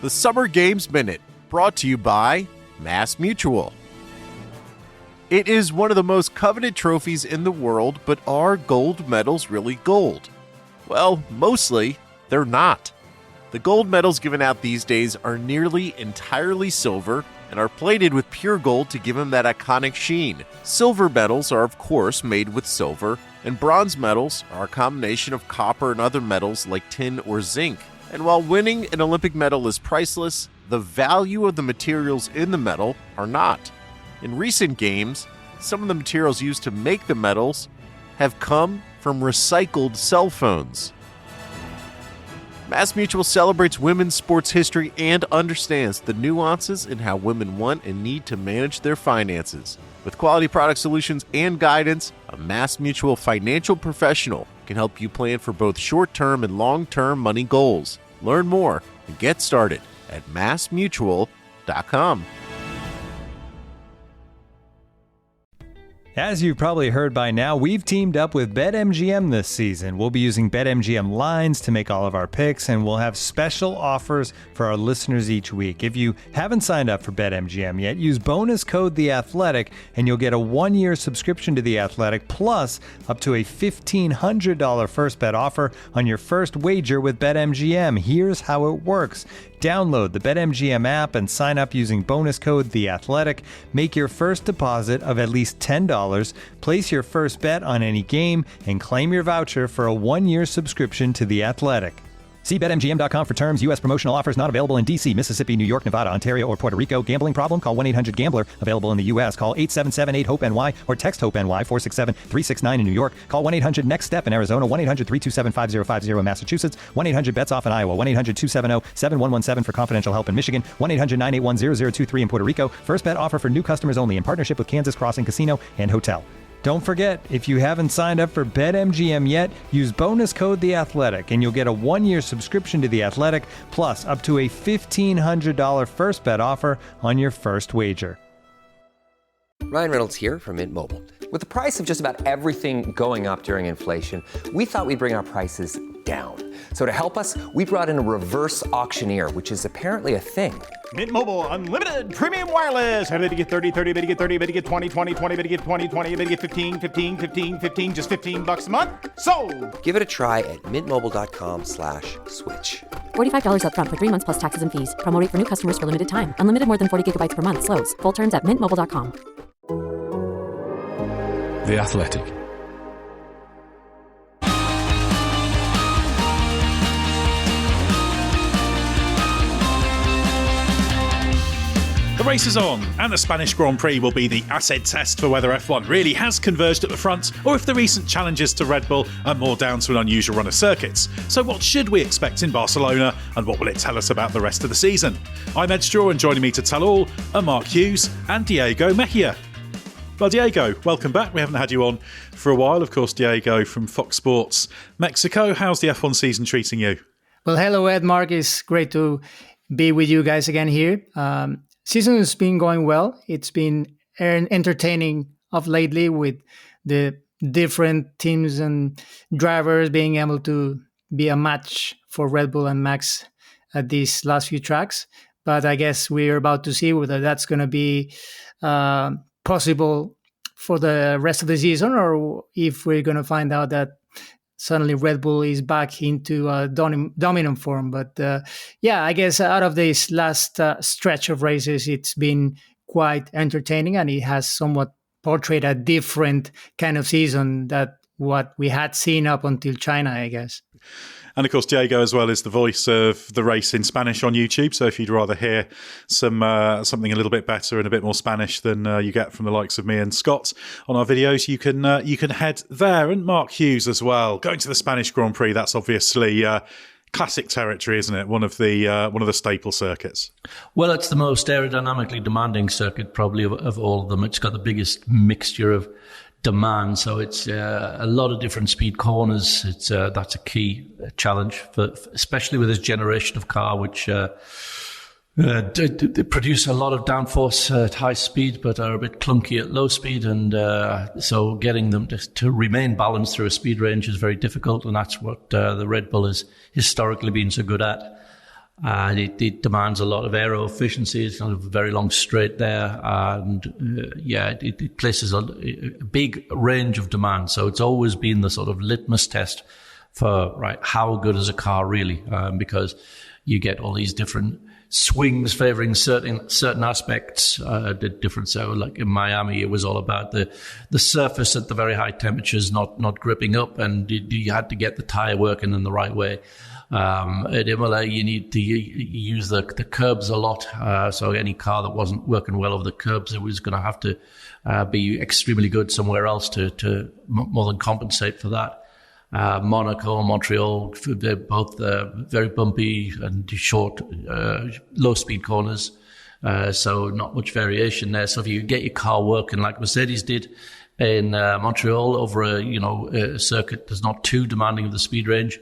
The Summer Games Minute, brought to you by MassMutual. It is one of the most coveted trophies in the world, but are gold medals really gold? Well, mostly, they're not. The gold medals given out these days are nearly entirely silver and are plated with pure gold to give them that iconic sheen. Silver medals are, of course, made with silver, and bronze medals are a combination of copper and other metals like tin or zinc. And while winning an Olympic medal is priceless, the value of the materials in the medal are not. In recent games, some of the materials used to make the medals have come from recycled cell phones. MassMutual celebrates women's sports history and understands the nuances in how women want and need to manage their finances. With quality product solutions and guidance, a MassMutual financial professional can help you plan for both short-term and long-term money goals. Learn more and get started at MassMutual.com. As you've probably heard by now, we've teamed up with BetMGM this season. We'll be using BetMGM lines to make all of our picks, and we'll have special offers for our listeners each week. If you haven't signed up for BetMGM yet, use bonus code The Athletic, and you'll get a 1-year subscription to The Athletic, plus up to a $1,500 first bet offer on your first wager with BetMGM. Here's how it works. Download the BetMGM app and sign up using bonus code The Athletic. Make your first deposit of at least $10. Place your first bet on any game and claim your voucher for a 1-year subscription to The Athletic. See BetMGM.com for terms. U.S. promotional offers not available in D.C., Mississippi, New York, Nevada, Ontario, or Puerto Rico. Gambling problem? Call 1-800-GAMBLER. Available in the U.S. Call 877-8-HOPE-NY or text HOPE-NY 467-369 in New York. Call 1-800-NEXT-STEP in Arizona. 1-800-327-5050 in Massachusetts. 1-800-BETS-OFF in Iowa. 1-800-270-7117 for confidential help in Michigan. 1-800-981-0023 in Puerto Rico. First bet offer for new customers only in partnership with Kansas Crossing Casino and Hotel. Don't forget, if you haven't signed up for BetMGM yet, use bonus code The Athletic, and you'll get a 1-year subscription to The Athletic, plus up to a $1,500 first bet offer on your first wager. Ryan Reynolds here from Mint Mobile. With the price of just about everything going up during inflation, we thought we'd bring our prices down. So to help us, we brought in a reverse auctioneer, which is apparently a thing. Mint Mobile Unlimited Premium Wireless. How to get 30, 30, bit to get 30, bit to get 20, 20, 20, bit to get 20, 20, bit to get 15, 15, 15, 15, just $15 a month? Sold! Give it a try at mintmobile.com/switch. $45 up front for 3 months plus taxes and fees. Promo rate for new customers for limited time. Unlimited more than 40 gigabytes per month. Slows full terms at mintmobile.com. The Athletic. The race is on, and the Spanish Grand Prix will be the acid test for whether F1 really has converged at the front, or if the recent challenges to Red Bull are more down to an unusual run of circuits. So what should we expect in Barcelona, and what will it tell us about the rest of the season? I'm Ed Straw, and joining me to tell all are Mark Hughes and Diego Mejia. Well, Diego, welcome back. We haven't had you on for a while. Of course, Diego from Fox Sports Mexico. How's the F1 season treating you? Well, hello, Ed. Mark, it's great to be with you guys again here. Season has been going well. It's been entertaining of lately with the different teams and drivers being able to be a match for Red Bull and Max at these last few tracks. But I guess we're about to see whether that's going to be possible for the rest of the season, or if we're going to find out that suddenly Red Bull is back into dominant form. But I guess out of this last stretch of races, it's been quite entertaining, and it has somewhat portrayed a different kind of season that what we had seen up until China, I guess. And of course, Diego as well is the voice of the race in Spanish on YouTube. So if you'd rather hear something a little bit better and a bit more Spanish than you get from the likes of me and Scott on our videos, you can head there. And Mark Hughes as well, going to the Spanish Grand Prix. That's obviously classic territory, isn't it? One of the staple circuits. Well, it's the most aerodynamically demanding circuit probably of all of them. It's got the biggest mixture of demand, so it's a lot of different speed corners. It's that's a key challenge for especially with this generation of car, which they produce a lot of downforce at high speed, but are a bit clunky at low speed, and so getting them to remain balanced through a speed range is very difficult, and that's what the Red Bull has historically been so good at. It demands a lot of aero efficiency. It's kind of a very long straight there. And it places a big range of demands. So it's always been the sort of litmus test for, right, how good is a car really? Because you get all these different swings favoring certain aspects, different. So like in Miami, it was all about the surface at the very high temperatures not gripping up, and you had to get the tire working in the right way. At Imola, you need to use the curbs a lot. So any car that wasn't working well over the curbs, it was going to have to be extremely good somewhere else to more than compensate for that. Monaco, Montreal, they're both very bumpy and short, low-speed corners. So not much variation there. So if you get your car working like Mercedes did in Montreal over a circuit that's not too demanding of the speed range,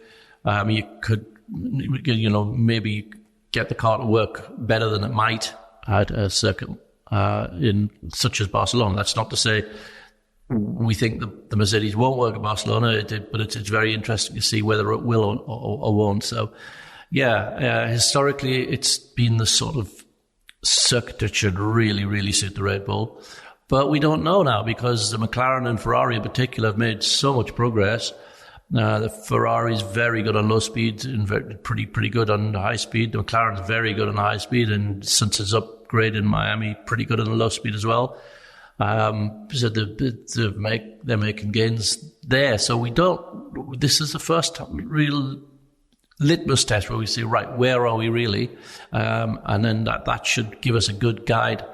you could, maybe get the car to work better than it might at a circuit in such as Barcelona. That's not to say we think the Mercedes won't work at Barcelona, but it's very interesting to see whether it will or won't. So, historically, it's been the sort of circuit that should really, really suit the Red Bull. But we don't know now, because the McLaren and Ferrari in particular have made so much progress. The Ferrari is very good on low speed and pretty good on high speed. The McLaren is very good on high speed, and since it's upgraded in Miami, pretty good on the low speed as well. So they're making gains there. So this is the first real litmus test where we see, right, where are we really? And then that should give us a good guide,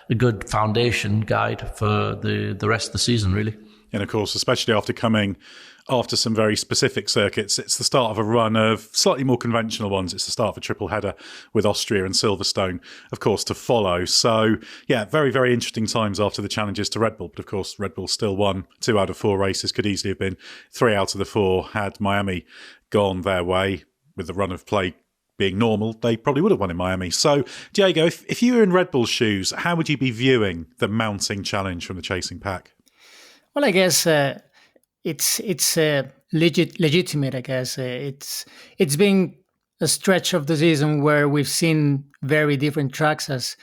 a good foundation guide for the rest of the season, really. And of course, especially after some very specific circuits, it's the start of a run of slightly more conventional ones. It's the start of a triple header with Austria and Silverstone, of course, to follow. So, very, very interesting times after the challenges to Red Bull. But of course, Red Bull still won 2 out of 4 races. Could easily have been 3 out of the 4 had Miami gone their way. With the run of play being normal, they probably would have won in Miami. So, Diego, if you were in Red Bull's shoes, how would you be viewing the mounting challenge from the chasing pack? Well, I guess it's legitimate. I guess it's been a stretch of the season where we've seen very different tracks, as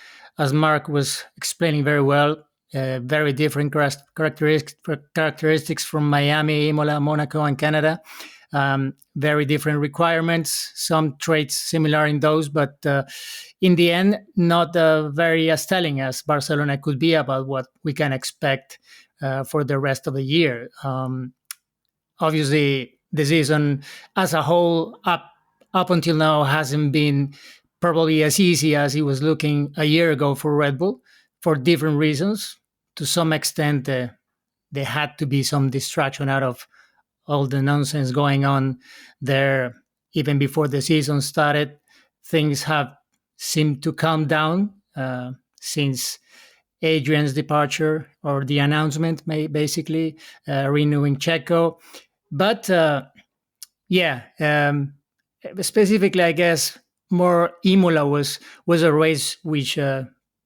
Mark was explaining very well. Very different characteristics from Miami, Imola, Monaco, and Canada. Very different requirements. Some traits similar in those, but in the end, not very as telling as Barcelona could be about what we can expect for the rest of the year. Obviously, the season as a whole, up until now, hasn't been probably as easy as it was looking a year ago for Red Bull, for different reasons. To some extent, there had to be some distraction out of all the nonsense going on there even before the season started. Things have seemed to calm down since Adrian's departure, or the announcement, basically, renewing Checo. But specifically, I guess, more Imola was a race which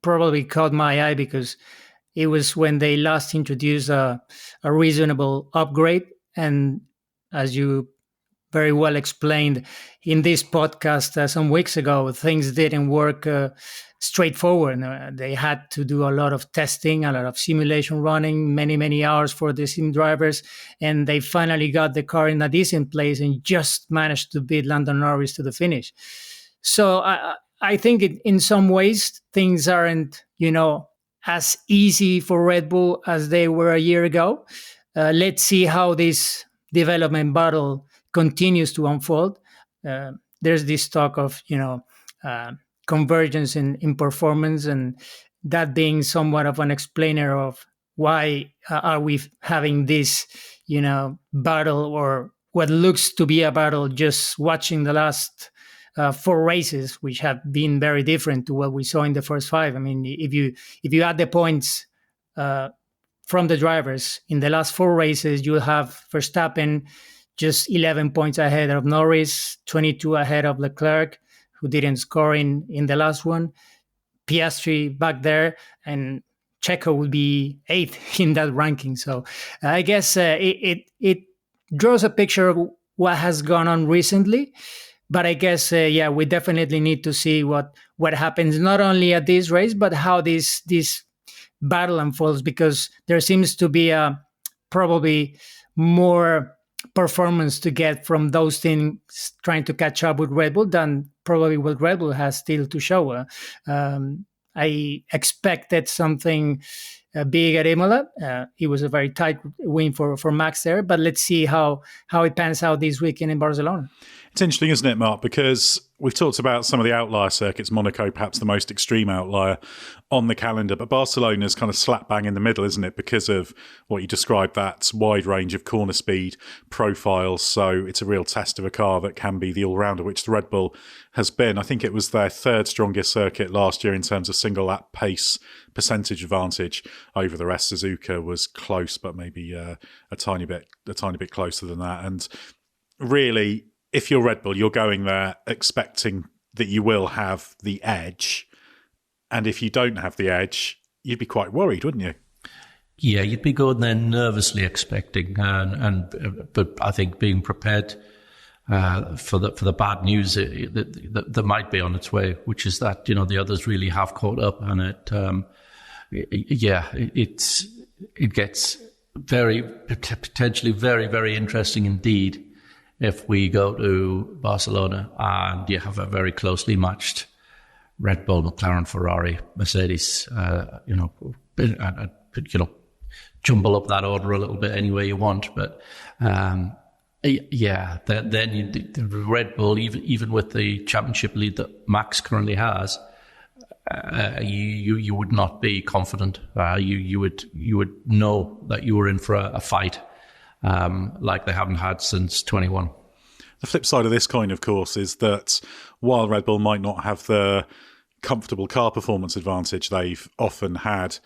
probably caught my eye, because it was when they last introduced a reasonable upgrade. And as you very well explained in this podcast some weeks ago, things didn't work straightforward. They had to do a lot of testing, a lot of simulation running, many hours for the sim drivers, and they finally got the car in a decent place and just managed to beat Lando Norris to the finish. So I think in some ways things aren't, as easy for Red Bull as they were a year ago. Let's see how this development battle continues to unfold. There's this talk of, convergence in performance, and that being somewhat of an explainer of why are we having this, battle, or what looks to be a battle, just watching the last 4 races, which have been very different to what we saw in the first 5. I mean, if you add the points from the drivers in the last 4 races, you'll have Verstappen just 11 points ahead of Norris, 22 ahead of Leclerc, who didn't score in the last one, Piastri back there, and Checo would be 8th in that ranking. So I guess it draws a picture of what has gone on recently. But I guess, we definitely need to see what happens, not only at this race, but how this battle unfolds, because there seems to be probably more performance to get from those teams trying to catch up with Red Bull than probably what Red Bull has still to show. I expected something big at Imola. It was a very tight win for Max there, but let's see how it pans out this weekend in Barcelona. It's interesting, isn't it, Mark? Because we've talked about some of the outlier circuits, Monaco perhaps the most extreme outlier on the calendar, but Barcelona's kind of slap bang in the middle, isn't it? Because of what you described, that wide range of corner speed profiles. So it's a real test of a car that can be the all-rounder, which the Red Bull has been. I think it was their third strongest circuit last year in terms of single lap pace percentage advantage over the rest. Suzuka was close, but maybe a tiny bit closer than that. And really, if you're Red Bull, you're going there expecting that you will have the edge. And if you don't have the edge, you'd be quite worried, wouldn't you? Yeah, you'd be going there nervously expecting, but I think being prepared for the bad news that might be on its way, which is that the others really have caught up, and it gets potentially very, very interesting indeed if we go to Barcelona and you have a very closely matched Red Bull, McLaren, Ferrari, Mercedes, jumble up that order a little bit any way you want. But then the Red Bull, even with the championship lead that Max currently has, you would not be confident. You would know that you were in for a fight. Like they haven't had since 21. The flip side of this coin, of course, is that while Red Bull might not have the comfortable car performance advantage they've often had,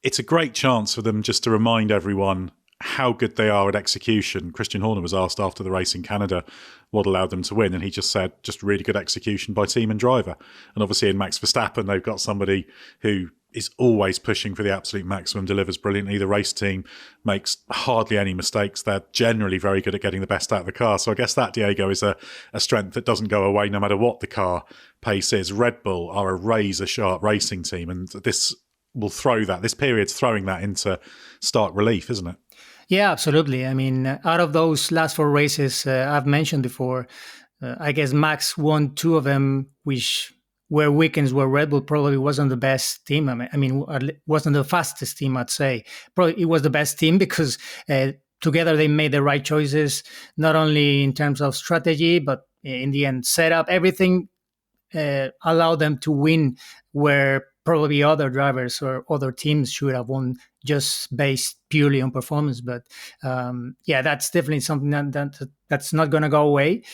it's a great chance for them just to remind everyone how good they are at execution. Christian Horner was asked after the race in Canada what allowed them to win, and he just said just really good execution by team and driver. And obviously in Max Verstappen, they've got somebody who is always pushing for the absolute maximum, delivers brilliantly. The race team makes hardly any mistakes. They're generally very good at getting the best out of the car. So I guess that, Diego, is a strength that doesn't go away no matter what the car pace is. Red Bull are a razor-sharp racing team, and this will throw that. This period's throwing that into stark relief, isn't it? Yeah, absolutely. I mean, out of those last 4 races I've mentioned before, I guess Max won 2 of them, which were weekends where Red Bull probably wasn't the best team. I mean, wasn't the fastest team, I'd say. Probably it was the best team because together they made the right choices, not only in terms of strategy, but in the end, setup. Everything allowed them to win where probably other drivers or other teams should have won just based purely on performance. But that's definitely something that's not going to go away.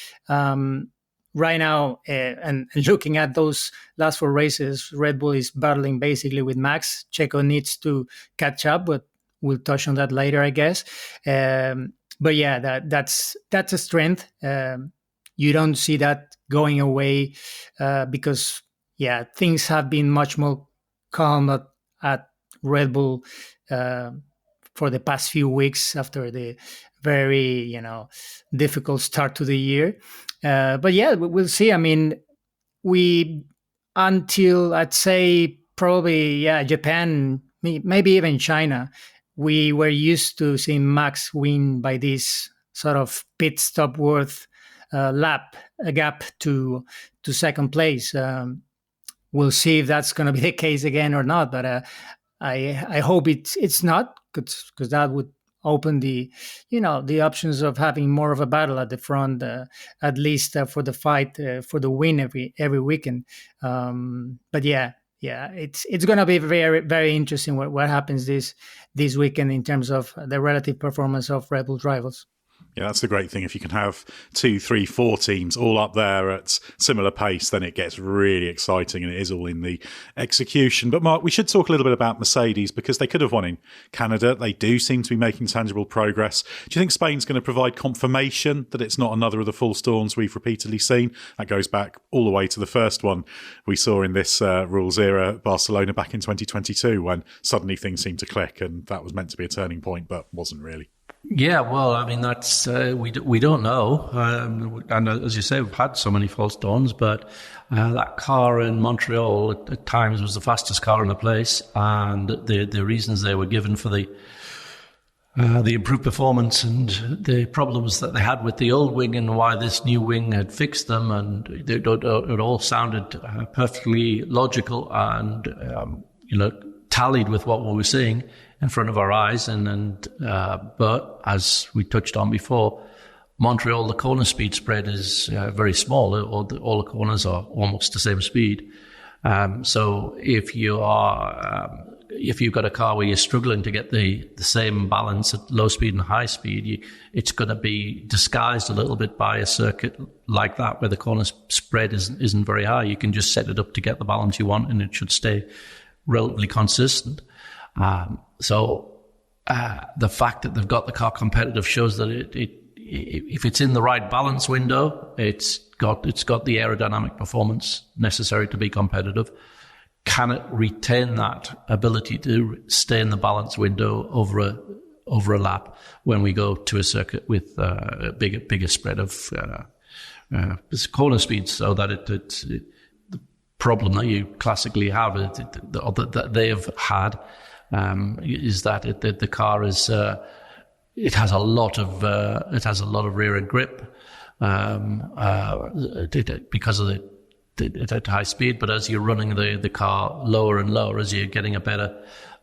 Right now, and looking at those last 4 races, Red Bull is battling basically with Max. Checo needs to catch up, but we'll touch on that later, I guess. But yeah, that's a strength. You don't see that going away because, things have been much more calm at Red Bull for the past few weeks after the very, difficult start to the year. But yeah, we'll see. I mean, until I'd say probably, Japan, maybe even China, we were used to seeing Max win by this sort of pit stop worth a gap to second place. We'll see if that's going to be the case again or not. But I hope it's not, because that would open the options of having more of a battle at the front, at least for the fight for the win every weekend. But it's going to be very, very interesting what happens this weekend in terms of the relative performance of Red Bull rivals. Yeah, that's the great thing. If you can have 2, 3, 4 teams all up there at similar pace, then it gets really exciting, and it is all in the execution. But Mark, we should talk a little bit about Mercedes, because they could have won in Canada. They do seem to be making tangible progress. Do you think Spain's going to provide confirmation that it's not another of the full storms we've repeatedly seen? That goes back all the way to the first one we saw in this rules era, Barcelona, back in 2022, when suddenly things seemed to click, and that was meant to be a turning point, but wasn't really. Yeah, well, I mean, that's we don't know, and as you say, we've had so many false dawns. But that car in Montreal at times was the fastest car in the place, and the reasons they were given for the improved performance and the problems that they had with the old wing and why this new wing had fixed them, and it all sounded perfectly logical and tallied with what we were seeing in front of our eyes, but as we touched on before, Montreal, the corner speed spread is very small. All the corners are almost the same speed. So if you've got a car where you're struggling to get the same balance at low speed and high speed, it's going to be disguised a little bit by a circuit like that where the corner spread isn't very high. You can just set it up to get the balance you want, and it should stay relatively consistent. So the fact that they've got the car competitive shows that if it's in the right balance window, it's got the aerodynamic performance necessary to be competitive. Can it retain that ability to stay in the balance window over a lap when we go to a circuit with a bigger spread of corner speeds, so that the problem that you classically have that they have had is that the car is it has a lot of rear end grip because of the at high speed. But as you're running the car lower and lower, as you're getting a better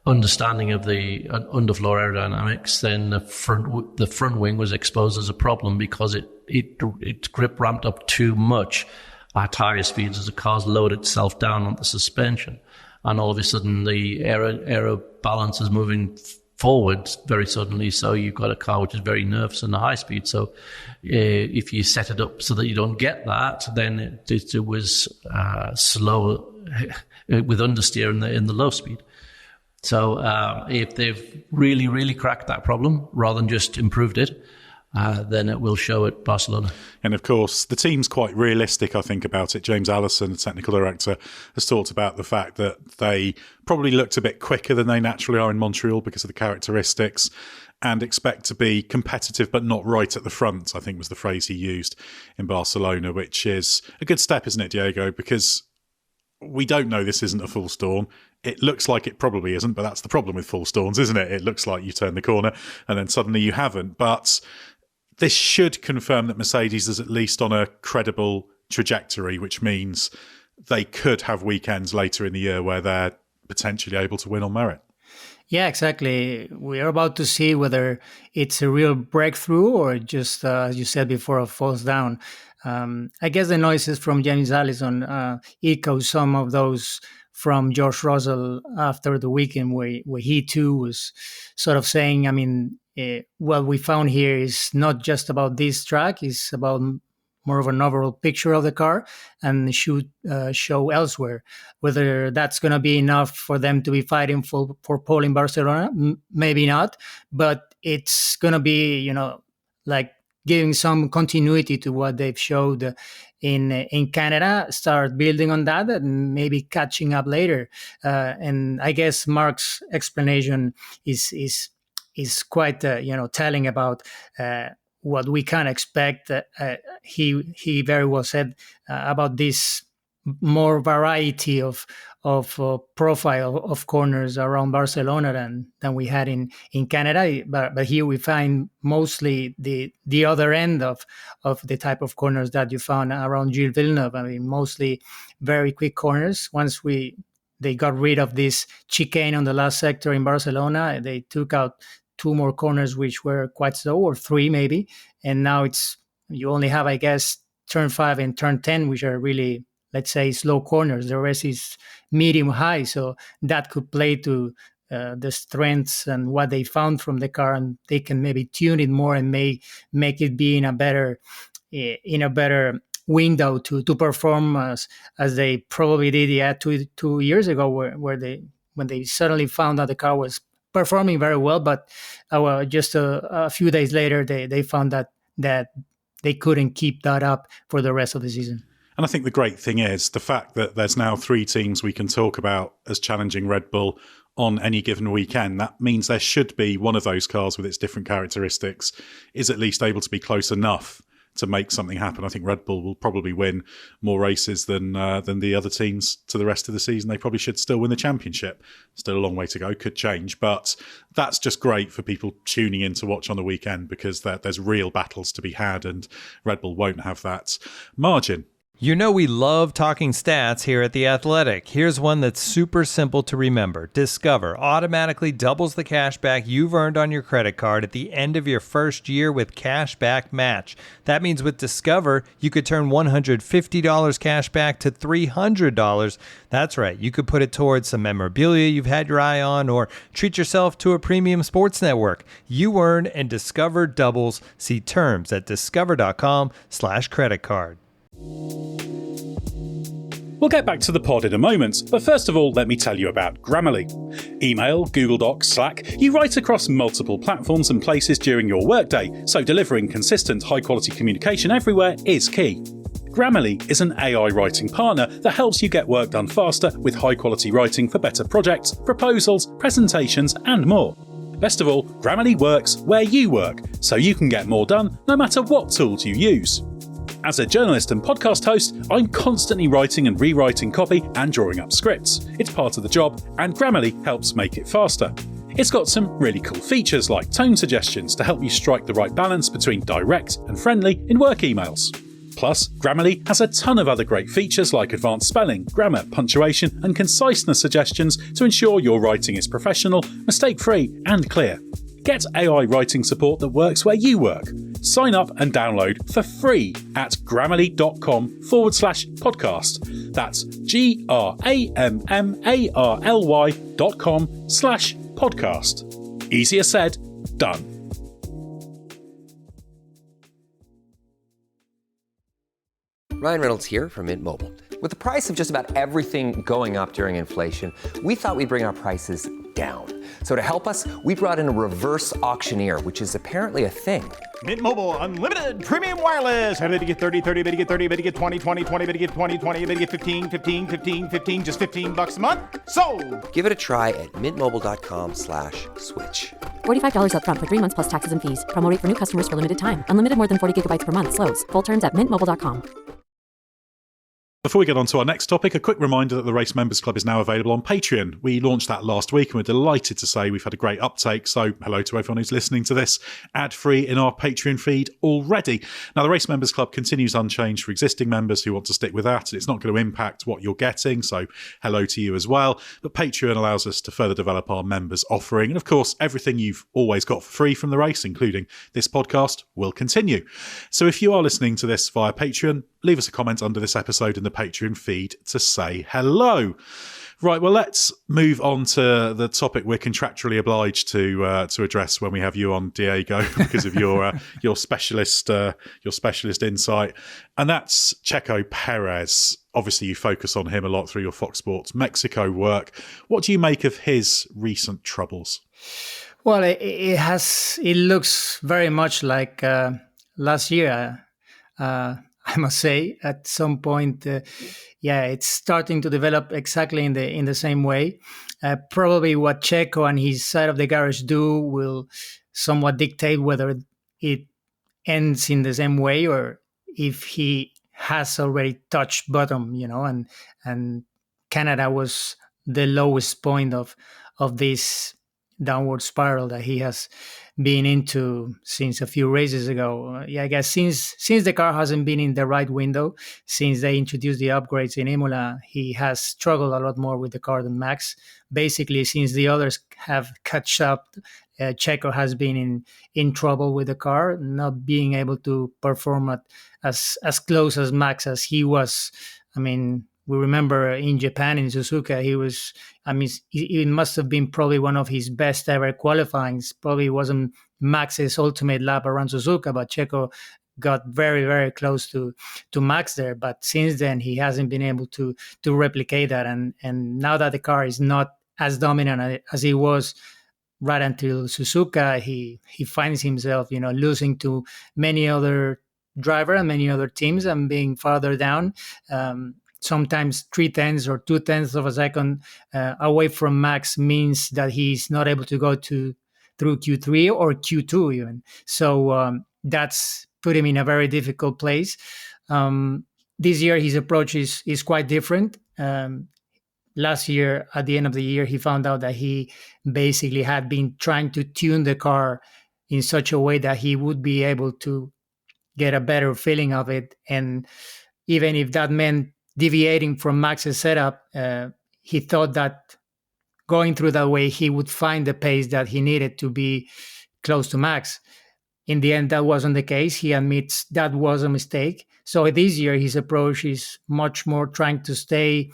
understanding of the underfloor aerodynamics, then the front wing was exposed as a problem because its grip ramped up too much at higher speeds as the car's loaded itself down on the suspension. And all of a sudden, the aero balance is moving forward very suddenly. So you've got a car which is very nervous in the high speed. So if you set it up so that you don't get that, then it was slow with understeer in the low speed. So if they've really, really cracked that problem rather than just improved it, then it will show at Barcelona. And of course, the team's quite realistic, I think, about it. James Allison, the technical director, has talked about the fact that they probably looked a bit quicker than they naturally are in Montreal because of the characteristics, and expect to be competitive but not right at the front, I think was the phrase he used in Barcelona, which is a good step, isn't it, Diego? Because we don't know this isn't a full storm. It looks like it probably isn't, but that's the problem with full storms, isn't it? It looks like you turn the corner and then suddenly you haven't. But this should confirm that Mercedes is at least on a credible trajectory, which means they could have weekends later in the year where they're potentially able to win on merit. Yeah, exactly. We are about to see whether it's a real breakthrough or just, as you said before, a falls down. I guess the noises from James Allison echo some of those from George Russell after the weekend where he too was sort of saying, I mean, what we found here is not just about this track, it's about more of an overall picture of the car and should show elsewhere. Whether that's going to be enough for them to be fighting for pole in Barcelona, maybe not, but it's going to be, like giving some continuity to what they've showed in Canada, start building on that and maybe catching up later. And I guess Mark's explanation is quite telling about what we can expect. He very well said about this more variety of profile of corners around Barcelona than we had in Canada, but here we find mostly the other end of the type of corners that you found around Gilles Villeneuve. I mean, mostly very quick corners. Once they got rid of this chicane on the last sector in Barcelona, they took out 2 more corners which were quite slow, or 3 maybe, and now you only have, I guess, turn 5 and turn 10, which are really, let's say, slow corners. The rest is medium high, so that could play to the strengths and what they found from the car, and they can maybe tune it more and make it be in a better window to perform as they probably did 2 years ago, when they suddenly found that the car was performing very well, but just a few days later they found that they couldn't keep that up for the rest of the season. And I think the great thing is the fact that there's now 3 teams we can talk about as challenging Red Bull on any given weekend, that means there should be one of those cars with its different characteristics is at least able to be close enough to make something happen. I think Red Bull will probably win more races than the other teams to the rest of the season. They probably should still win the championship. Still a long way to go, could change, but that's just great for people tuning in to watch on the weekend because there's real battles to be had, and Red Bull won't have that margin. You know we love talking stats here at The Athletic. Here's one that's super simple to remember. Discover automatically doubles the cash back you've earned on your credit card at the end of your first year with Cash Back Match. That means with Discover, you could turn $150 cash back to $300. That's right, you could put it towards some memorabilia you've had your eye on or treat yourself to a premium sports network. You earn and Discover doubles. See terms at discover.com/credit card. We'll get back to the pod in a moment, but first of all, let me tell you about Grammarly. Email, Google Docs, Slack, you write across multiple platforms and places during your workday, so delivering consistent, high-quality communication everywhere is key. Grammarly is an AI writing partner that helps you get work done faster with high-quality writing for better projects, proposals, presentations, and more. Best of all, Grammarly works where you work, so you can get more done no matter what tools you use. As a journalist and podcast host, I'm constantly writing and rewriting copy and drawing up scripts. It's part of the job, and Grammarly helps make it faster. It's got some really cool features like tone suggestions to help you strike the right balance between direct and friendly in work emails. Plus, Grammarly has a ton of other great features like advanced spelling, grammar, punctuation, and conciseness suggestions to ensure your writing is professional, mistake-free, and clear. Get AI writing support that works where you work. Sign up and download for free at grammarly.com/podcast. That's GRAMMARLY.com/podcast. Easier said, done. Ryan Reynolds here from Mint Mobile. With the price of just about everything going up during inflation, we thought we'd bring our prices down. So to help us, we brought in a reverse auctioneer, which is apparently a thing. Mint Mobile Unlimited Premium Wireless. How to get 30, 30, bit to get 30, bit to get 20, 20, 20, bit to get 20, 20, bit to get 15, 15, 15, 15, just $15 a month? Sold! Give it a try at mintmobile.com/switch. $45 up front for 3 months plus taxes and fees. Promo rate for new customers for limited time. Unlimited more than 40 gigabytes per month. Slows full terms at mintmobile.com. Before we get on to our next topic, a quick reminder that the Race Members Club is now available on Patreon. We launched that last week and we're delighted to say we've had a great uptake. So hello to everyone who's listening to this ad-free in our Patreon feed already. Now, the Race Members Club continues unchanged for existing members who want to stick with that. It's not going to impact what you're getting, so hello to you as well. But Patreon allows us to further develop our members offering. And of course, everything you've always got for free from the race, including this podcast, will continue. So if you are listening to this via Patreon, leave us a comment under this episode in the Patreon feed to say hello. Right, well, let's move on to the topic we're contractually obliged to address when we have you on, Diego, because of your specialist insight, and that's Checo Perez. Obviously, you focus on him a lot through your Fox Sports Mexico work. What do you make of his recent troubles? Well, it looks very much like last year. I must say, at some point, it's starting to develop exactly in the same way. Probably what Checo and his side of the garage do will somewhat dictate whether it ends in the same way or if he has already touched bottom, and Canada was the lowest point of this downward spiral that he has been into since a few races ago. I guess since the car hasn't been in the right window, since they introduced the upgrades in Imola, he has struggled a lot more with the car than Max. Basically, since the others have catch up, Checo has been in trouble with the car, not being able to perform as close as Max as he was. I mean, we remember in Japan, in Suzuka, it must have been probably one of his best ever qualifyings. Probably wasn't Max's ultimate lap around Suzuka, but Checo got very, very close to Max there. But since then, he hasn't been able to replicate that. And now that the car is not as dominant as he was right until Suzuka, he finds himself, losing to many other drivers and many other teams and being farther down. sometimes 0.3 or 0.2 of a second away from Max means that he's not able to go through Q3 or Q2 even. So that's put him in a very difficult place. This year, his approach is quite different. Last year, at the end of the year, he found out that he basically had been trying to tune the car in such a way that he would be able to get a better feeling of it. And even if that meant deviating from Max's setup, he thought that going through that way, he would find the pace that he needed to be close to Max. In the end, that wasn't the case. He admits that was a mistake. So this year, his approach is much more trying to stay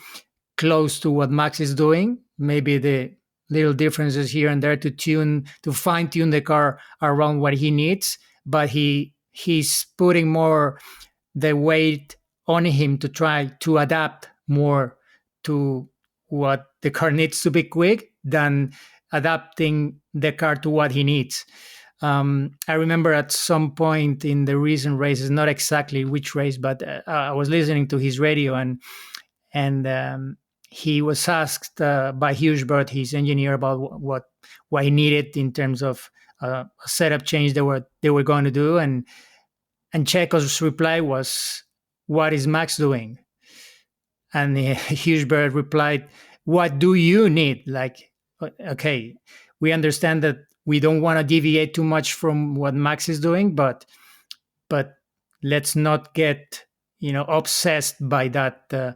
close to what Max is doing. Maybe the little differences here and there to fine tune the car around what he needs. But he's putting more the weight on him to try to adapt more to what the car needs to be quick than adapting the car to what he needs. I remember at some point in the recent races, not exactly which race, but I was listening to his radio and he was asked by Hughes-Bird, his engineer, about what he needed in terms of a setup change they were going to do, and Checo's reply was, "What is Max doing?" And Hughes-Bird replied, "What do you need?" Like, okay, we understand that we don't want to deviate too much from what Max is doing, but let's not get obsessed by that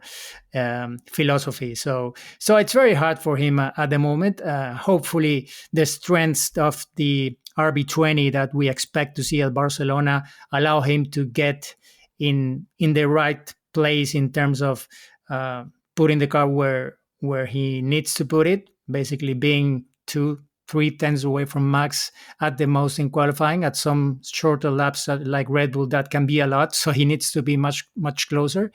philosophy. So it's very hard for him at the moment. Hopefully, the strengths of the RB20 that we expect to see at Barcelona allow him to get in the right place in terms of putting the car where he needs to put it, basically being 2-3 tenths away from Max at the most in qualifying. At some shorter laps like Red Bull, that can be a lot, so he needs to be much, much closer.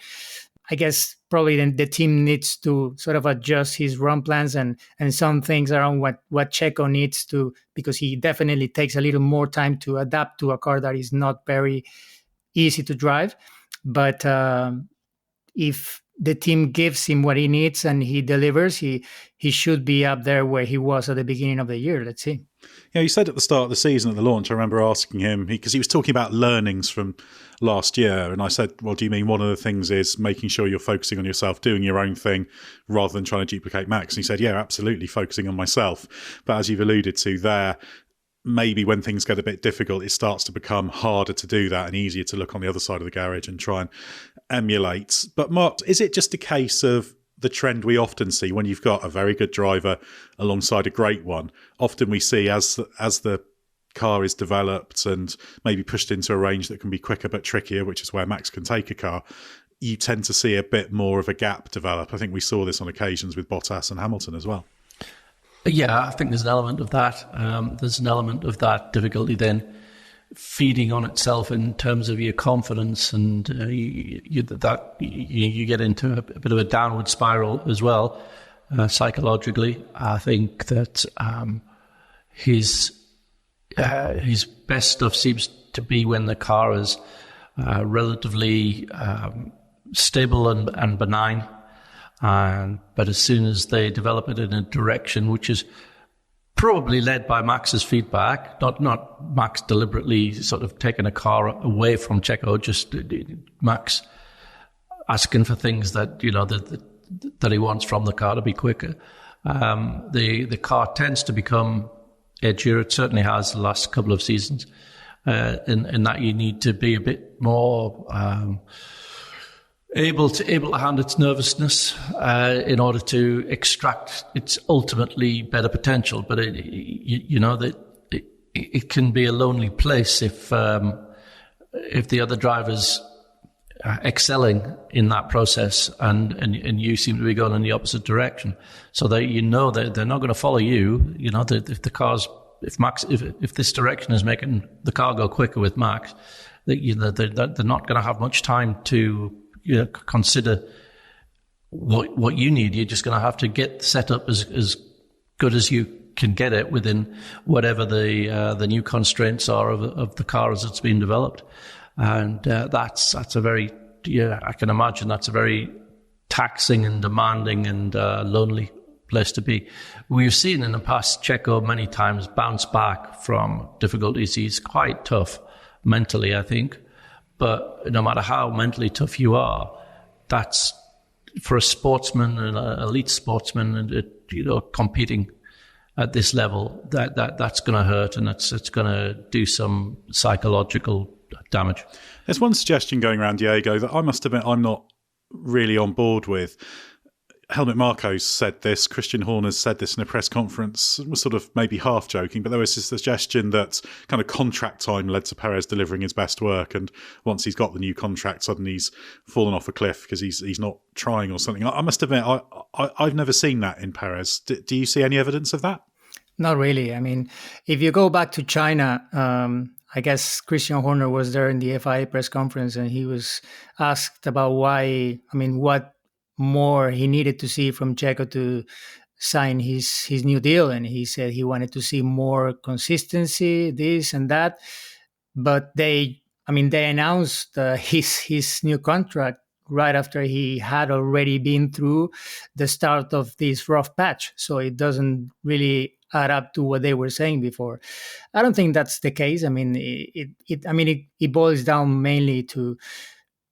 I guess probably then the team needs to sort of adjust his run plans and some things around what Checo needs to, because he definitely takes a little more time to adapt to a car that is not very easy to drive. But if the team gives him what he needs and he delivers, he should be up there where he was at the beginning of the year. Let's see. Yeah, you said at the start of the season at the launch, I remember asking him, because he was talking about learnings from last year. And I said, well, do you mean one of the things is making sure you're focusing on yourself, doing your own thing rather than trying to duplicate Max? And he said, yeah, absolutely, focusing on myself. But as you've alluded to there, maybe when things get a bit difficult, it starts to become harder to do that and easier to look on the other side of the garage and try and emulate. But Mark, is it just a case of the trend we often see when you've got a very good driver alongside a great one? Often we see as the car is developed and maybe pushed into a range that can be quicker but trickier, which is where Max can take a car, you tend to see a bit more of a gap develop. I think we saw this on occasions with Bottas and Hamilton as well. Yeah, I think there's an element of that. There's an element of that difficulty then feeding on itself in terms of your confidence, and you get into a bit of a downward spiral as well, psychologically. I think that his best stuff seems to be when the car is relatively stable and benign. But as soon as they develop it in a direction which is probably led by Max's feedback, not Max deliberately sort of taking a car away from Checo, just Max asking for things that that he wants from the car to be quicker. The car tends to become edgier. It certainly has the last couple of seasons. In that you need to be a bit more able to handle its nervousness in order to extract its ultimately better potential. But it can be a lonely place if the other driver's excelling in that process and you seem to be going in the opposite direction. So that they're not going to follow you. If the car's if this direction is making the car go quicker with Max, they're not going to have much time to consider what you need. You're just going to have to get set up as good as you can get it within whatever the new constraints are of the car as it's been developed. And that's a very, I can imagine that's a very taxing and demanding and lonely place to be. We've seen in the past Checo many times bounce back from difficulties. He's quite tough mentally, I think. But no matter how mentally tough you are, that's for a sportsman, an elite sportsman, competing at this level, that's going to hurt, and it's going to do some psychological damage. There's one suggestion going around, Diego, that I must admit I'm not really on board with. Helmut Marko said this, Christian Horner's said this in a press conference, was sort of maybe half joking, but there was this suggestion that kind of contract time led to Perez delivering his best work, and once he's got the new contract, suddenly he's fallen off a cliff because he's not trying or something. I must admit, I've never seen that in Perez. Do you see any evidence of that? Not really. I mean, if you go back to China, I guess Christian Horner was there in the FIA press conference, and he was asked about what more he needed to see from Checo to sign his new deal, and he said he wanted to see more consistency, this and that. But they announced his new contract right after he had already been through the start of this rough patch, so it doesn't really add up to what they were saying before. I don't think that's the case. I mean, it boils down mainly to,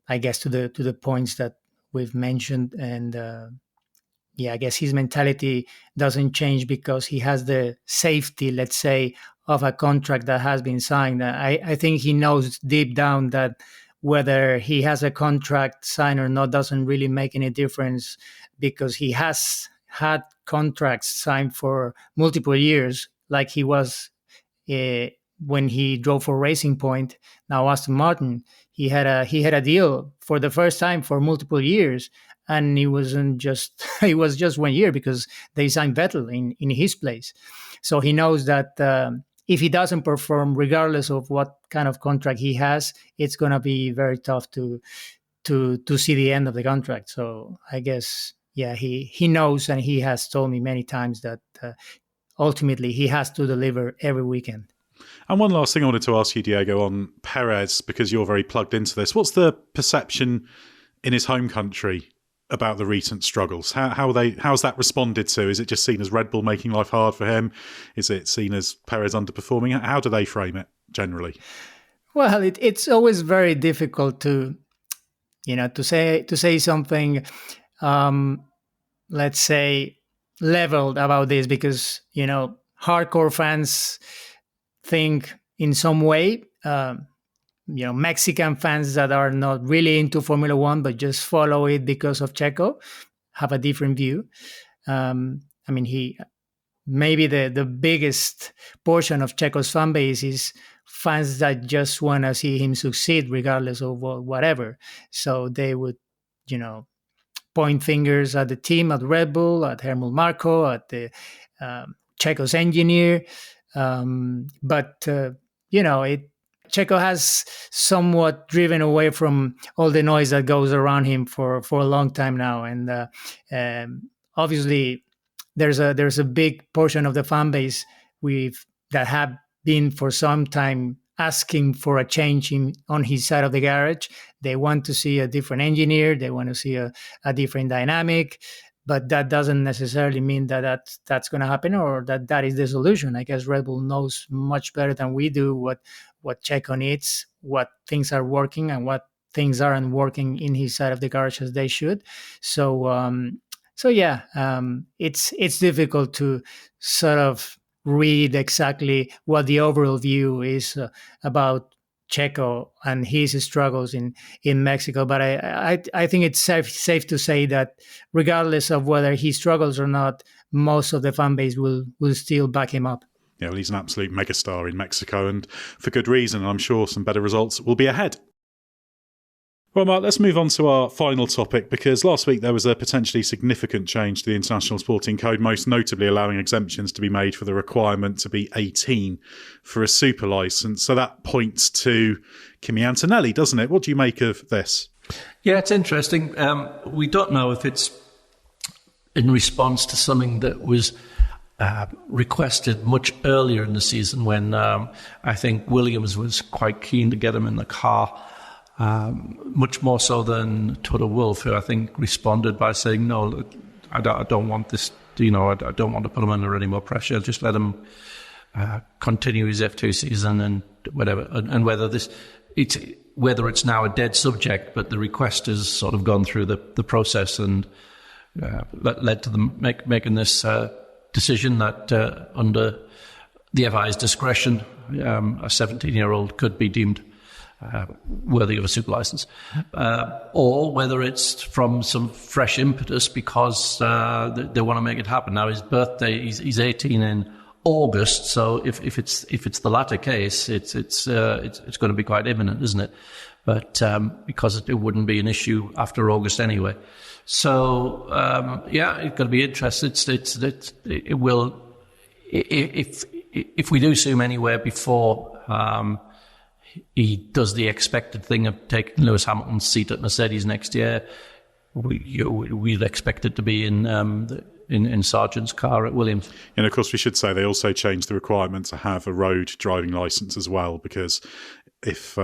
I guess, to the points that we've mentioned, and I guess his mentality doesn't change because he has the safety, let's say, of a contract that has been signed. I think he knows deep down that whether he has a contract signed or not doesn't really make any difference, because he has had contracts signed for multiple years, like he was when he drove for Racing Point, now Aston Martin. He had a deal for the first time for multiple years, and it was just 1 year because they signed Vettel in his place. So he knows that if he doesn't perform, regardless of what kind of contract he has, it's going to be very tough to see the end of the contract. So I guess, he knows, and he has told me many times that ultimately he has to deliver every weekend. And one last thing I wanted to ask you, Diego, on Perez, because you're very plugged into this. What's the perception in his home country about the recent struggles? How's that responded to? Is it just seen as Red Bull making life hard for him? Is it seen as Perez underperforming? How do they frame it generally? Well, it's always very difficult to say something, let's say, leveled about this, because hardcore fans think in some way, Mexican fans that are not really into Formula One but just follow it because of Checo have a different view. Maybe the biggest portion of Checo's fan base is fans that just want to see him succeed regardless of whatever. So they would, point fingers at the team, at Red Bull, at Helmut Marko, at the Checo's engineer. Checo has somewhat driven away from all the noise that goes around him for a long time now, and obviously there's a big portion of the fan base that have been for some time asking for a change on his side of the garage. They want to see a different engineer. They want to see a different dynamic. But that doesn't necessarily mean that that's going to happen, or that is the solution. I guess Red Bull knows much better than we do what Checo needs, what things are working and what things aren't working in his side of the garage as they should. It's difficult to sort of read exactly what the overall view is about Checo and his struggles in Mexico. But I think it's safe to say that regardless of whether he struggles or not, most of the fan base will still back him up. Yeah, well, he's an absolute megastar in Mexico, and for good reason. I'm sure some better results will be ahead. Well, Mark, let's move on to our final topic, because last week there was a potentially significant change to the International Sporting Code, most notably allowing exemptions to be made for the requirement to be 18 for a super licence. So that points to Kimi Antonelli, doesn't it? What do you make of this? Yeah, it's interesting. We don't know if it's in response to something that was requested much earlier in the season when I think Williams was quite keen to get him in the car much more so than Toto Wolff, who I think responded by saying, no, look, I don't want this, I don't want to put him under any more pressure. Just let him continue his F2 season and whatever. And whether it's now a dead subject, but the request has sort of gone through the process and led to them making this decision that under the FI's discretion, a 17-year-old could be deemed worthy of a super license, or whether it's from some fresh impetus because they want to make it happen. Now his birthday, he's 18 in August, so if it's the latter case, it's going to be quite imminent, isn't it? But because it wouldn't be an issue after August anyway. So it's going to be interesting. It will, if we do see him anywhere before he does the expected thing of taking Lewis Hamilton's seat at Mercedes next year, we'd expect it to be in Sargent's car at Williams. And of course, we should say they also changed the requirement to have a road driving licence as well, because if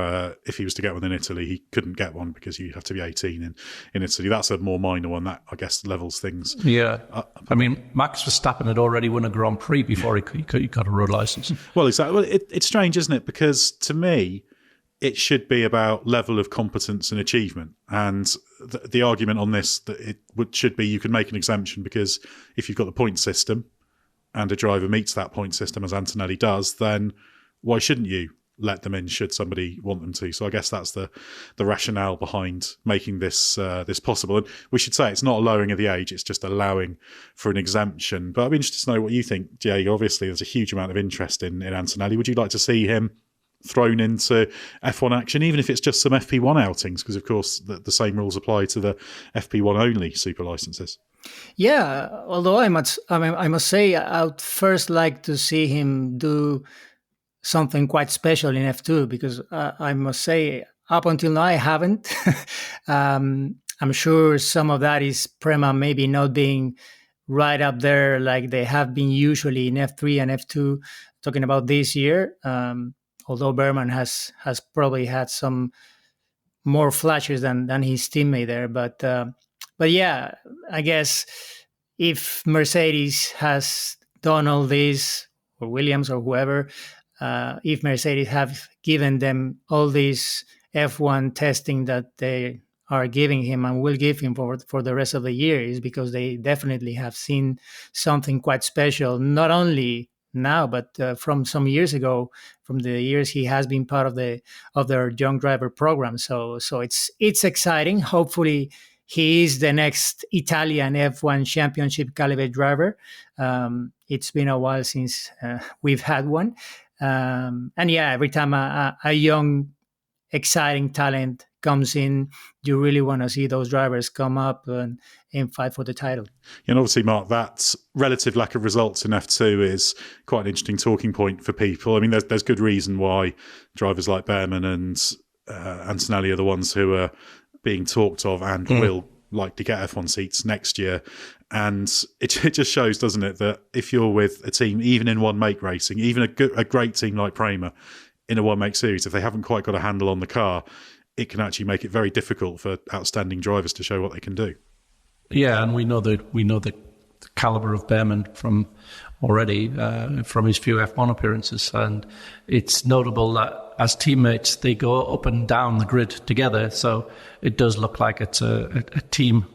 he was to get one in Italy, he couldn't get one because you have to be 18 in Italy. That's a more minor one that I guess levels things. Yeah, I mean, Max Verstappen had already won a Grand Prix before he got a road licence. Well, exactly. Well, it's strange, isn't it? Because to me, it should be about level of competence and achievement. And the argument on this that should be you can make an exemption because if you've got the point system and a driver meets that point system as Antonelli does, then why shouldn't you let them in should somebody want them to? So I guess that's the rationale behind making this possible. And we should say it's not a lowering of the age, it's just allowing for an exemption. But I'd be interested to know what you think, Jay. Obviously, there's a huge amount of interest in Antonelli. Would you like to see him thrown into F1 action, even if it's just some FP1 outings? Because, of course, the same rules apply to the FP1 only super licenses. Yeah, although I must say I would first like to see him do something quite special in F2, because I must say up until now I haven't. I'm sure some of that is Prema maybe not being right up there like they have been usually in F3 and F2, talking about this year. Although Berman has probably had some more flashes than his teammate there. But yeah, I guess if Mercedes has done all this, or Williams or whoever, if Mercedes have given them all this F1 testing that they are giving him and will give him for the rest of the year, is because they definitely have seen something quite special, not only now, but from some years ago, from the years he has been part of their young driver program. So it's exciting. Hopefully he is the next Italian F1 championship caliber driver. It's been a while since we've had one. And yeah, every time a young, exciting talent comes in, you really want to see those drivers come up and fight for the title. And obviously, Mark, that relative lack of results in F2 is quite an interesting talking point for people. I mean, there's good reason why drivers like Behrman and Antonelli are the ones who are being talked of and will like to get F1 seats next year. And it just shows, doesn't it, that if you're with a team, even in one-make racing, even a great team like Prema in a one-make series, if they haven't quite got a handle on the car, it can actually make it very difficult for outstanding drivers to show what they can do. Yeah, and we know the caliber of Behrman from already from his few F1 appearances, and it's notable that as teammates they go up and down the grid together. So it does look like it's a team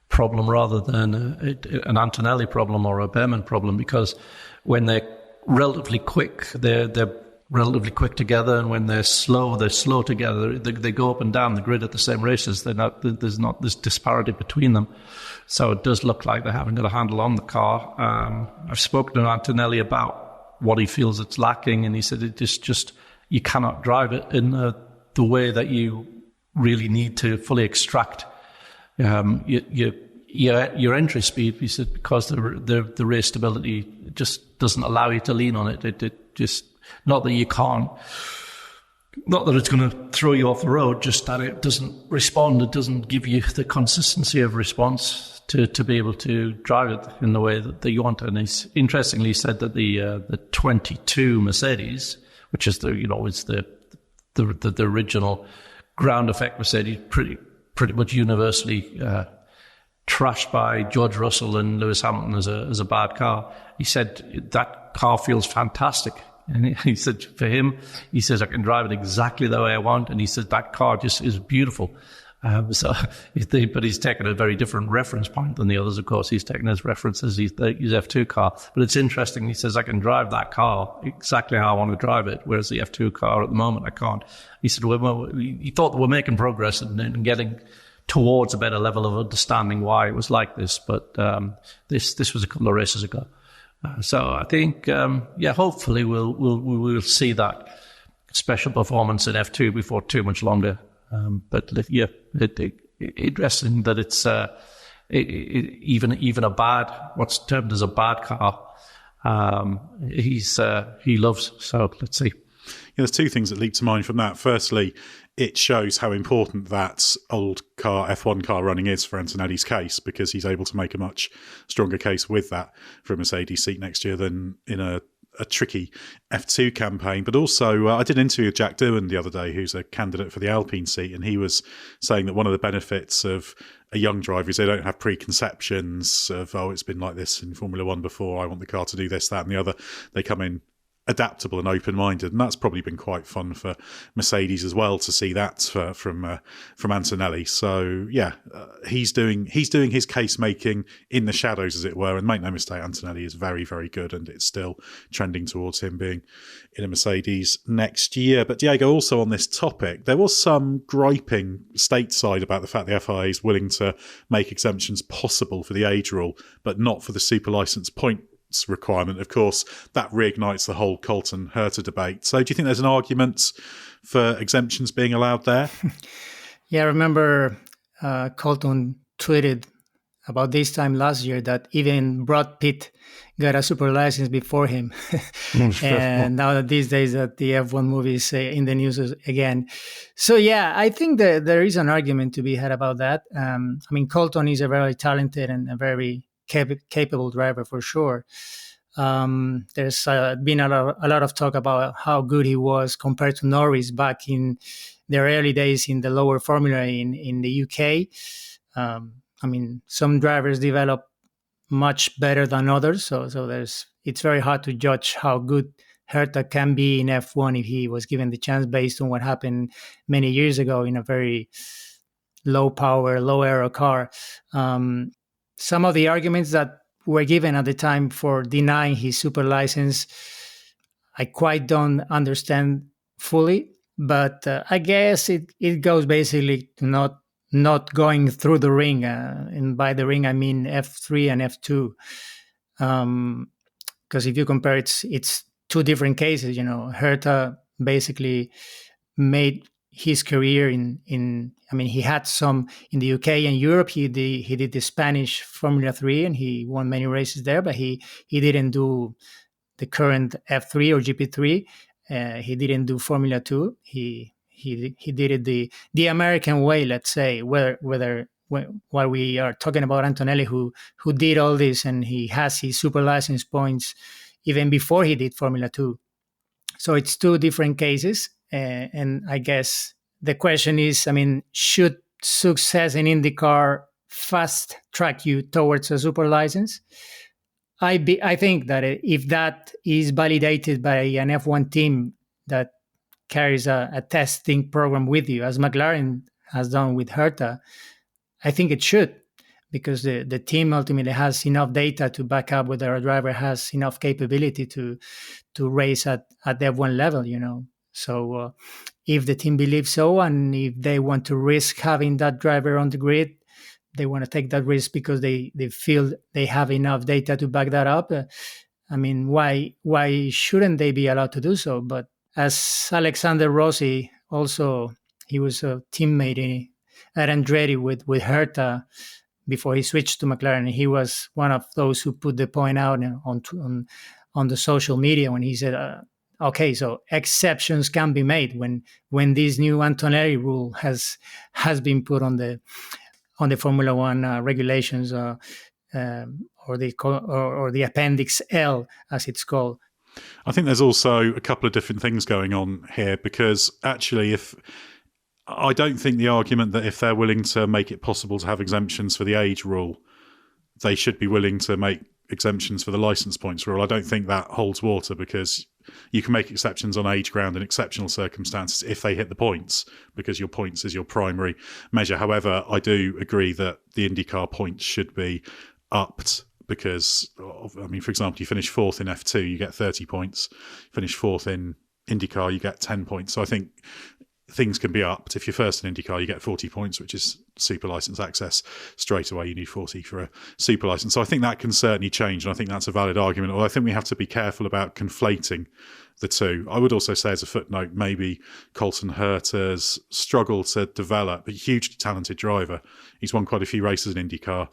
problem rather than an Antonelli problem or a Behrman problem, because when they're relatively quick, they're relatively quick together, and when they're slow together. They go up and down the grid at the same races. There's not this disparity between them. So it does look like they haven't got a handle on the car. I've spoken to Antonelli about what he feels it's lacking, and he said it's just you cannot drive it in the way that you really need to fully extract your entry speed. He said because the race stability just doesn't allow you to lean on it. It just, not that you can't, not that it's going to throw you off the road, just that it doesn't respond. It doesn't give you the consistency of response to be able to drive it in the way that you want. And he's interestingly said that the 22 Mercedes, which is the original ground effect Mercedes pretty much universally trashed by George Russell and Lewis Hamilton as a bad car. He said that car feels fantastic. And he said for him, he says, I can drive it exactly the way I want. And he said that car just is beautiful. But he's taken a very different reference point than the others. Of course, he's taken his reference as his F2 car. But it's interesting. He says, I can drive that car exactly how I want to drive it, whereas the F2 car at the moment, I can't. He said, he thought that we're making progress and getting towards a better level of understanding why it was like this. But this was a couple of races ago. So I think, hopefully we'll see that special performance in F2 before too much longer. Interesting that it's even a bad, what's termed as a bad car. He loves. So let's see. There's two things that leap to mind from that. Firstly, it shows how important that old car, F1 car running is for Antonelli's case, because he's able to make a much stronger case with that for a Mercedes seat next year than in a tricky F2 campaign. But also, I did an interview with Jack Doohan the other day, who's a candidate for the Alpine seat, and he was saying that one of the benefits of a young driver is they don't have preconceptions of, it's been like this in Formula One before, I want the car to do this, that, and the other. They come in adaptable and open-minded, and that's probably been quite fun for Mercedes as well to see that from Antonelli. So he's doing his case making in the shadows, as it were. And make no mistake, Antonelli is very, very good, and it's still trending towards him being in a Mercedes next year. But Diego, also on this topic, there was some griping stateside about the fact the FIA is willing to make exemptions possible for the age rule, but not for the super license point requirement. Of course, that reignites the whole Colton Herta debate. So do you think there's an argument for exemptions being allowed there? Yeah, I remember Colton tweeted about this time last year that even Brad Pitt got a super license before him. And now that these days that the F1 movie is in the news again. So yeah, I think that there is an argument to be had about that. Colton is a very talented and a very capable driver for sure. There's been a lot of talk about how good he was compared to Norris back in their early days in the lower formula in the UK. Some drivers develop much better than others, so it's very hard to judge how good Herta can be in F1 if he was given the chance based on what happened many years ago in a very low power, low aero car. Some of the arguments that were given at the time for denying his super license, I quite don't understand fully, but I guess it goes basically to not going through the ring, and by the ring I mean F3 and F2, because if you compare it's two different cases. Herta basically made his career he had some in the UK and Europe. He did the Spanish Formula 3 and he won many races there, but he didn't do the current F3 or GP3. He didn't do Formula 2. He did it the American way, let's say, while we are talking about Antonelli, who did all this, and he has his super license points even before he did Formula 2. So it's two different cases. And I guess the question is, should success in IndyCar fast track you towards a super license? I think that if that is validated by an F1 team that carries a testing program with you, as McLaren has done with Herta, I think it should, because the team ultimately has enough data to back up whether a driver has enough capability to race at the F1 level, So if the team believes so, and if they want to risk having that driver on the grid, they want to take that risk because they feel they have enough data to back that up. Why shouldn't they be allowed to do so? But as Alexander Rossi, also, he was a teammate at Andretti with Herta before he switched to McLaren. He was one of those who put the point out on the social media when he said, okay, so exceptions can be made when this new Antonelli rule has been put on the Formula One regulations, or the Appendix L, as it's called. I think there's also a couple of different things going on here, because actually, if I don't think the argument that if they're willing to make it possible to have exemptions for the age rule, they should be willing to make exemptions for the license points rule. I don't think that holds water, because you can make exceptions on age ground in exceptional circumstances if they hit the points, because your points is your primary measure. However, I do agree that the IndyCar points should be upped, because, I mean, for example, you finish fourth in F2, you get 30 points. Finish fourth in IndyCar, you get 10 points. So I think things can be upped. If you're first in IndyCar, you get 40 points, which is super license access. Straight away, you need 40 for a super license. So I think that can certainly change, and I think that's a valid argument. Although I think we have to be careful about conflating the two. I would also say, as a footnote, maybe Colton Herta's struggled to develop a hugely talented driver. He's won quite a few races in IndyCar.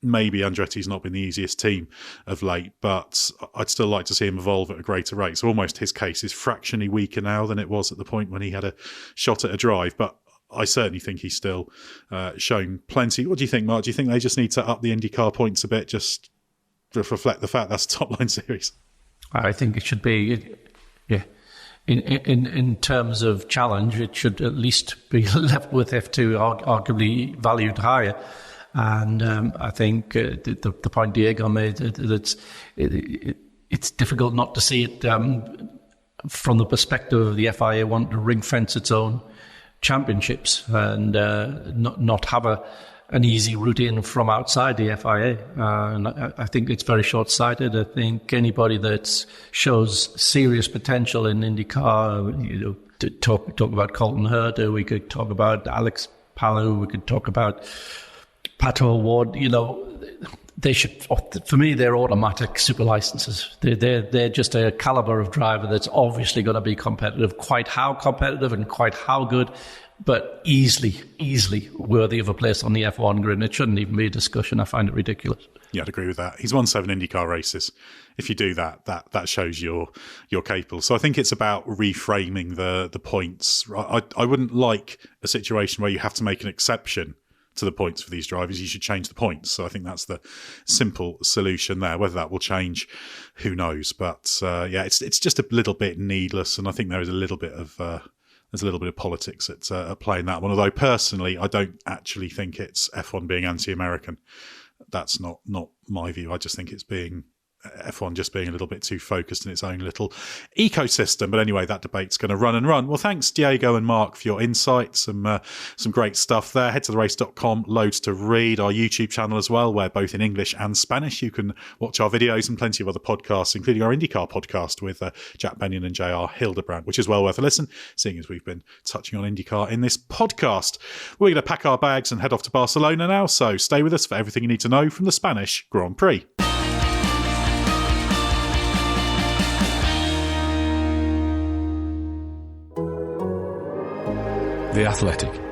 Maybe Andretti's not been the easiest team of late, but I'd still like to see him evolve at a greater rate. So almost his case is fractionally weaker now than it was at the point when he had a shot at a drive. But I certainly think he's still shown plenty. What do you think, Mark? Do you think they just need to up the IndyCar points a bit, just to reflect the fact that's a top-line series? I think it should be, yeah. In terms of challenge, it should at least be left with F2, arguably valued higher. And I think the point Diego made, that it's difficult not to see it from the perspective of the FIA wanting to ring fence its own championships and not have an easy route in from outside the FIA. And I think it's very short-sighted. I think anybody that shows serious potential in IndyCar, to talk about Colton Herta, we could talk about Alex Palou, we could talk about Pato Award, they should, for me, they're automatic super licenses. They're just a caliber of driver that's obviously going to be competitive. Quite how competitive and quite how good, but easily worthy of a place on the F1 grid. And it shouldn't even be a discussion. I find it ridiculous. Yeah, I'd agree with that. He's won 7 IndyCar races. If you do that shows you're capable. So I think it's about reframing the points. I wouldn't like a situation where you have to make an exception to the points for these drivers. You should change the points. So I think that's the simple solution there. Whether that will change, who knows? But yeah, it's just a little bit needless, and I think there is a little bit of politics at play in that one. Although personally, I don't actually think it's F1 being anti-American. That's not my view. I just think it's F1 just being a little bit too focused in its own little ecosystem. But anyway, that debate's going to run and run. Well, thanks, Diego and Mark, for your insights. Some great stuff there. Head to therace.com, loads to read. Our YouTube channel as well, where both in English and Spanish you can watch our videos, and plenty of other podcasts, including our IndyCar podcast with Jack Benyon and JR Hildebrand, which is well worth a listen, seeing as we've been touching on IndyCar in this podcast. We're going to pack our bags and head off to Barcelona now, so stay with us for everything you need to know from the Spanish Grand Prix. The Athletic.